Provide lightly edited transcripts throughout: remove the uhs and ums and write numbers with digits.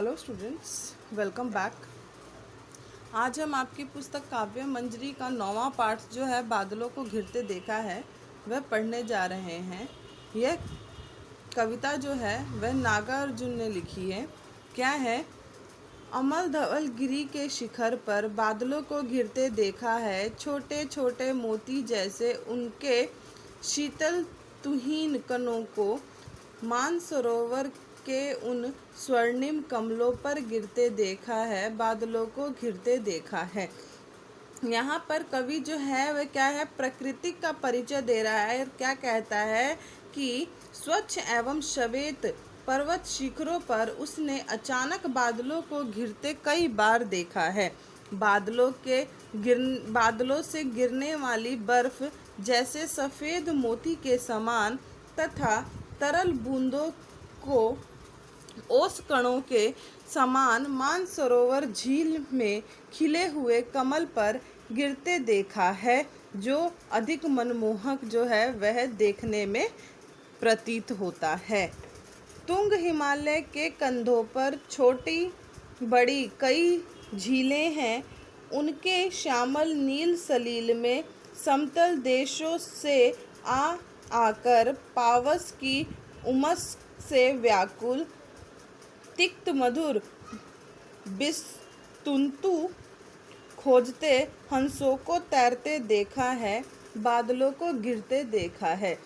Hello students, welcome back. आज हम आपकी पुस्तक काव्य मंजरी का 9वां पाठ जो है बादलों को घिरते देखा है वह पढ़ने जा रहे हैं। यह कविता जो है वह नागार्जुन ने लिखी है। क्या है? अमल धवल गिरी के शिखर पर बादलों को घिरते देखा है, छोटे छोटे मोती जैसे उनके शीतल तुहीन कणों को मानसरोवर के उन स्वर्णिम कमलों पर गिरते देखा है, बादलों को घिरते देखा है। यहाँ पर कवि जो है वह क्या है, प्रकृति का परिचय दे रहा है। क्या कहता है कि स्वच्छ एवं श्वेत पर्वत शिखरों पर उसने अचानक बादलों को घिरते कई बार देखा है। बादलों से गिरने वाली बर्फ जैसे सफ़ेद मोती के समान तथा तरल बूंदों को ओस कणों के समान मानसरोवर झील में खिले हुए कमल पर गिरते देखा है, जो अधिक मनमोहक जो है वह देखने में प्रतीत होता है। तुंग हिमालय के कंधों पर छोटी बड़ी कई झीलें हैं, उनके श्यामल नील सलील में समतल देशों से आकर पावस की उमस से व्याकुल तिक्त मधुर बिस्तुंतु खोजते हंसों को तैरते देखा है, बादलों को गिरते देखा है।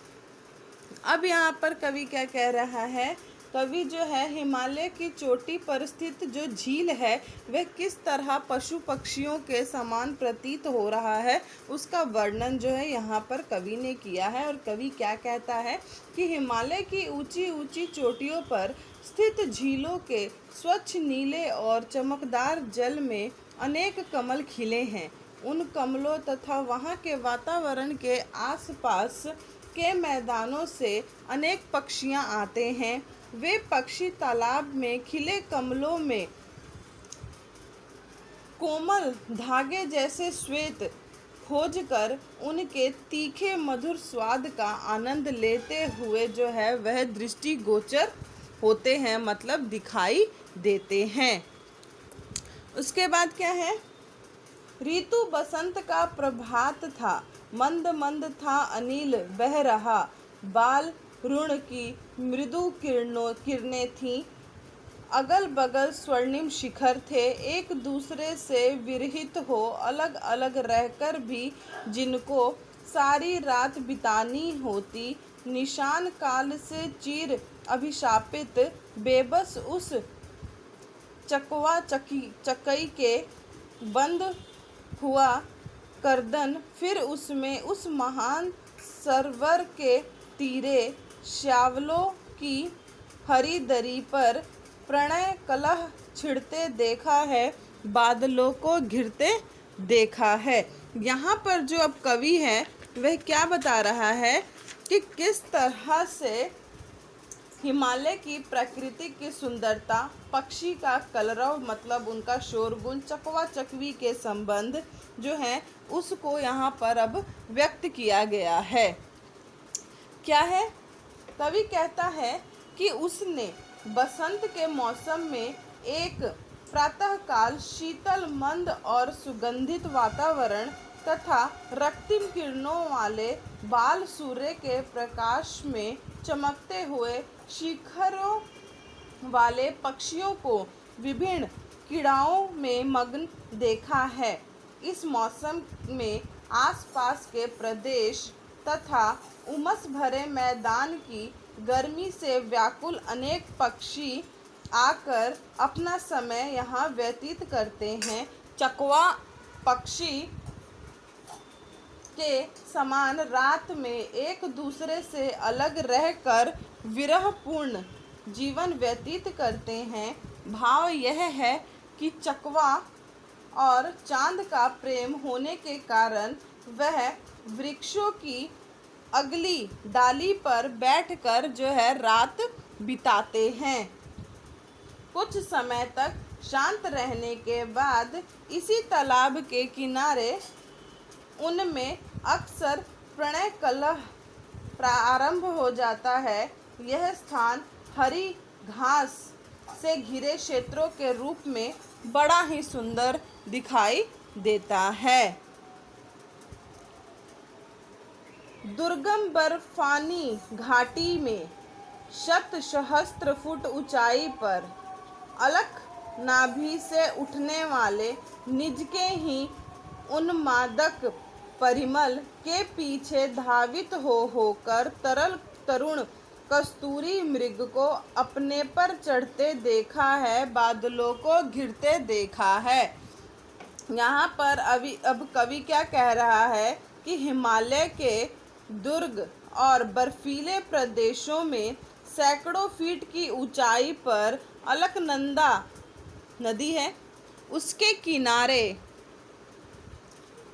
अब यहाँ पर कवि क्या कह रहा है? कवि जो है हिमालय की चोटी पर स्थित जो झील है वह किस तरह पशु पक्षियों के समान प्रतीत हो रहा है, उसका वर्णन जो है यहाँ पर कवि ने किया है। और कवि क्या कहता है कि हिमालय की ऊंची ऊंची चोटियों पर स्थित झीलों के स्वच्छ नीले और चमकदार जल में अनेक कमल खिले हैं। उन कमलों तथा वहाँ के वातावरण के आसपास के मैदानों से अनेक पक्षियाँ आते हैं। वे पक्षी तालाब में खिले कमलों में कोमल धागे जैसे श्वेत खोजकर उनके तीखे मधुर स्वाद का आनंद लेते हुए जो है वह दृष्टिगोचर होते हैं, मतलब दिखाई देते हैं। उसके बाद क्या है? ऋतु बसंत का प्रभात था, मंद मंद था अनिल बह रहा, बाल रुण की मृदु किरणें थीं, अगल बगल स्वर्णिम शिखर थे, एक दूसरे से विरहित हो अलग अलग रहकर भी जिनको सारी रात बितानी होती, निशान काल से चीर अभिशापित बेबस उस चकवा चकई के बंद हुआ करदन, फिर उसमें उस महान सरोवर के तीरे श्यावलों की हरी दरी पर प्रणय कलह छिड़ते देखा है, बादलों को घिरते देखा है। यहाँ पर जो अब कवि है वह क्या बता रहा है कि किस तरह से हिमालय की प्रकृति की सुंदरता, पक्षी का कलरव मतलब उनका शोरगुल, चकवा चकवी के संबंध जो हैं उसको यहाँ पर अब व्यक्त किया गया है। क्या है? कवि कहता है कि उसने बसंत के मौसम में एक प्रातःकाल शीतल मंद और सुगंधित वातावरण तथा रक्तिम किरणों वाले बाल सूर्य के प्रकाश में चमकते हुए शिखरों वाले पक्षियों को विभिन्न कीड़ाओं में मग्न देखा है। इस मौसम में आसपास के प्रदेश तथा उमस भरे मैदान की गर्मी से व्याकुल अनेक पक्षी आकर अपना समय यहाँ व्यतीत करते हैं। चकवा पक्षी के समान रात में एक दूसरे से अलग रहकर विरहपूर्ण जीवन व्यतीत करते हैं। भाव यह है कि चकवा और चांद का प्रेम होने के कारण वह वृक्षों की अगली डाली पर बैठकर जो है रात बिताते हैं। कुछ समय तक शांत रहने के बाद इसी तालाब के किनारे उनमें अक्सर प्रणय कलह प्रारंभ हो जाता है। यह स्थान हरी घास से घिरे क्षेत्रों के रूप में बड़ा ही सुंदर दिखाई देता है। दुर्गम बर्फानी घाटी में शत सहस्त्र फुट ऊंचाई पर अलख नाभि से उठने वाले निज के ही उन्मादक परिमल के पीछे धावित होकर तरल तरुण कस्तूरी मृग को अपने पर चढ़ते देखा है, बादलों को घिरते देखा है। यहाँ पर अब कवि क्या कह रहा है कि हिमालय के दुर्ग और बर्फीले प्रदेशों में सैकड़ों फीट की ऊंचाई पर अलकनंदा नदी है, उसके किनारे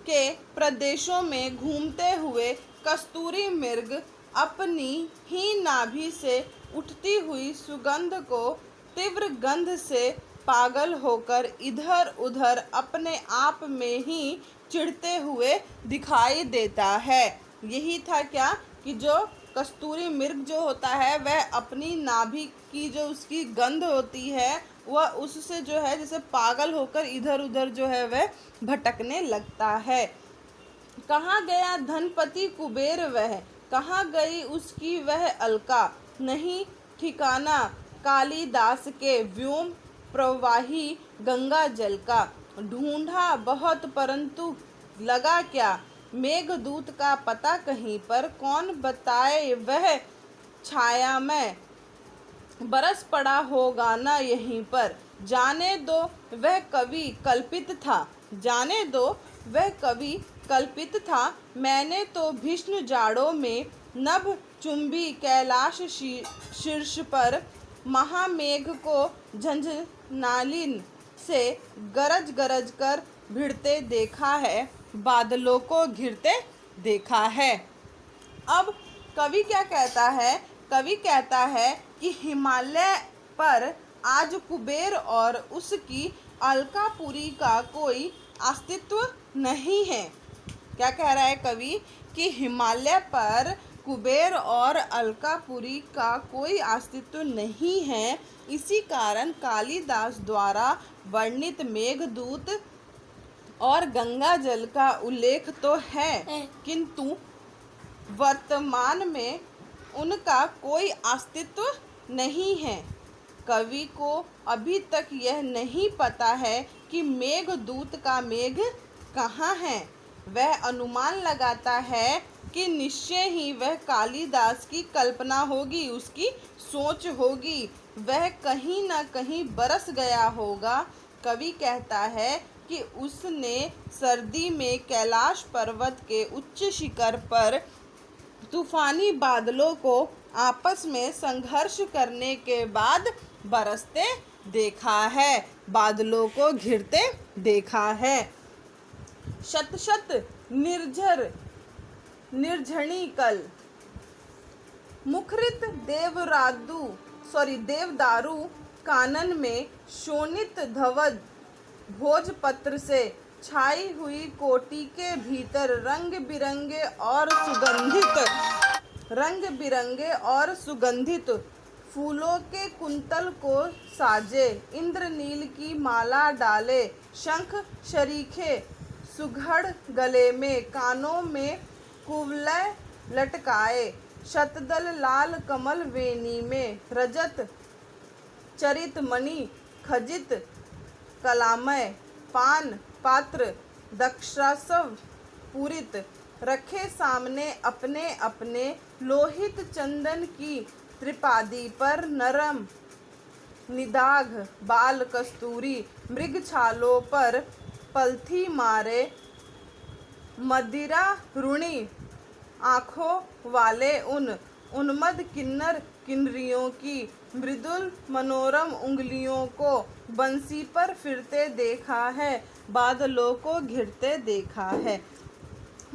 के प्रदेशों में घूमते हुए कस्तूरी मृग अपनी ही नाभि से उठती हुई सुगंध को तीव्र गंध से पागल होकर इधर उधर अपने आप में ही चिढ़ते हुए दिखाई देता है। यही था क्या कि जो कस्तूरी मृग जो होता है वह अपनी नाभि की जो उसकी गंध होती है वह उससे जो है जैसे पागल होकर इधर उधर जो है वह भटकने लगता है। कहाँ गया धनपति कुबेर वह, कहाँ गई उसकी वह अलका, नहीं ठिकाना कालिदास के व्योम प्रवाही गंगा जल का। ढूंढा बहुत परंतु लगा क्या, मेघदूत का पता कहीं पर, कौन बताए वह छाया में बरस पड़ा होगा ना यहीं पर। जाने दो वह कवि कल्पित था, जाने दो वह कवि कल्पित था, मैंने तो भीष्म जाड़ों में नभ चुंबी कैलाश शीर्ष पर महामेघ को झंझनालिन से गरज गरज कर भिड़ते देखा है, बादलों को घिरते देखा है। अब कवि क्या कहता है, कवि कहता है कि हिमालय पर आज कुबेर और उसकी अलकापुरी का कोई अस्तित्व नहीं है। क्या कह रहा है कवि कि हिमालय पर कुबेर और अलकापुरी का कोई अस्तित्व नहीं है। इसी कारण कालिदास द्वारा वर्णित मेघदूत और गंगा जल का उल्लेख तो है किंतु वर्तमान में उनका कोई अस्तित्व नहीं है। कवि को अभी तक यह नहीं पता है कि मेघदूत का मेघ कहाँ है। वह अनुमान लगाता है कि निश्चय ही वह कालिदास की कल्पना होगी, उसकी सोच होगी, वह कहीं ना कहीं बरस गया होगा। कवि कहता है कि उसने सर्दी में कैलाश पर्वत के उच्च शिखर पर तूफानी बादलों को आपस में संघर्ष करने के बाद बरसते देखा है, बादलों को घिरते देखा है। शत शत निर्झरी कल मुखरित देवदारू कानन में शोणित धवज भोजपत्र से छाई हुई कोटी के भीतर रंग बिरंगे और सुगंधित फूलों के कुंतल को साजे, इंद्रनील की माला डाले, शंख शरीखे सुघड़ गले में, कानों में कुवलय लटकाए, शतदल लाल कमल वेणी में, रजत चरित मणि खचित कलामय, पान पात्र दक्षासव पूरित रखे सामने अपने अपने, लोहित चंदन की त्रिपादी पर नरम निदाघ बाल कस्तूरी, मृग छालों पर पलथी मारे, मदिरा रुणी आँखों वाले उन उन्मद किन्नर किन्नरियों की मृदुल मनोरम उंगलियों को बंसी पर फिरते देखा है, बादलों को घिरते देखा है।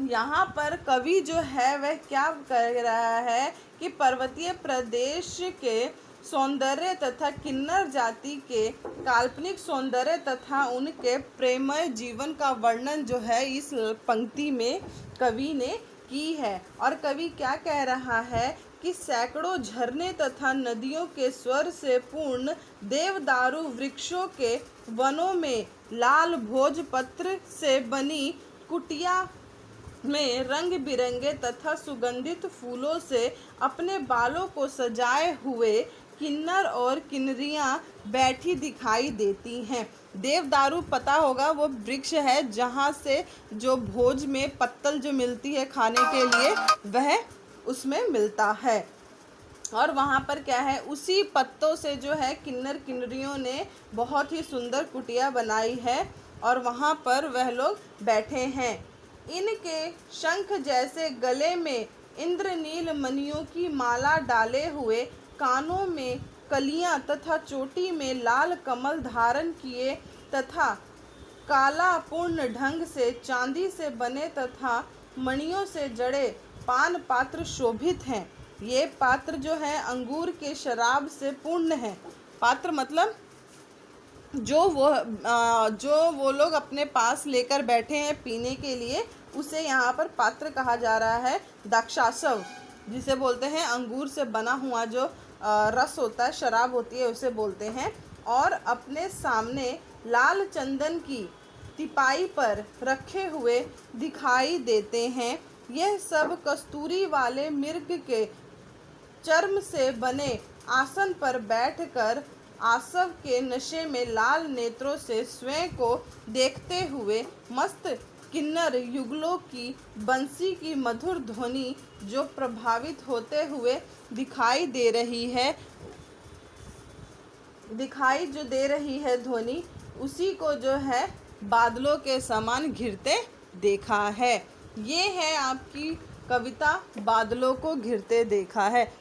यहाँ पर कवि जो है वह क्या कह रहा है कि पर्वतीय प्रदेश के सौंदर्य तथा किन्नर जाति के काल्पनिक सौंदर्य तथा उनके प्रेमय जीवन का वर्णन जो है इस पंक्ति में कवि ने की है। और कवि क्या कह रहा है कि कि सैकड़ों झरने तथा नदियों के स्वर से पूर्ण देवदारू वृक्षों के वनों में लाल भोजपत्र से बनी कुटिया में रंग बिरंगे तथा सुगंधित फूलों से अपने बालों को सजाए हुए किन्नर और किन्नरियां बैठी दिखाई देती हैं। देवदारू पता होगा वो वृक्ष है जहाँ से जो भोज में पत्तल जो मिलती है खाने के लिए वह उसमें मिलता है। और वहाँ पर क्या है, उसी पत्तों से जो है किन्नर किन्नरियों ने बहुत ही सुंदर कुटिया बनाई है और वहाँ पर वह लोग बैठे हैं। इनके शंख जैसे गले में इंद्रनील मणियों की माला डाले हुए, कानों में कलियां तथा चोटी में लाल कमल धारण किए तथा काला पूर्ण ढंग से चांदी से बने तथा मणियों से जड़े पान पात्र शोभित हैं। ये पात्र जो है अंगूर के शराब से पूर्ण है। पात्र मतलब जो वो लोग अपने पास लेकर बैठे हैं पीने के लिए, उसे यहाँ पर पात्र कहा जा रहा है। द्राक्षासव जिसे बोलते हैं, अंगूर से बना हुआ जो रस होता है, शराब होती है, उसे बोलते हैं। और अपने सामने लाल चंदन की तिपाई पर रखे हुए दिखाई देते हैं। यह सब कस्तूरी वाले मिर्ग के चर्म से बने आसन पर बैठकर आसव के नशे में लाल नेत्रों से स्वयं को देखते हुए मस्त किन्नर युगलों की बंसी की मधुर ध्वनि जो प्रभावित होते हुए दिखाई दे रही है ध्वनि, उसी को जो है बादलों के समान घिरते देखा है। ये है आपकी कविता बादलों को घिरते देखा है।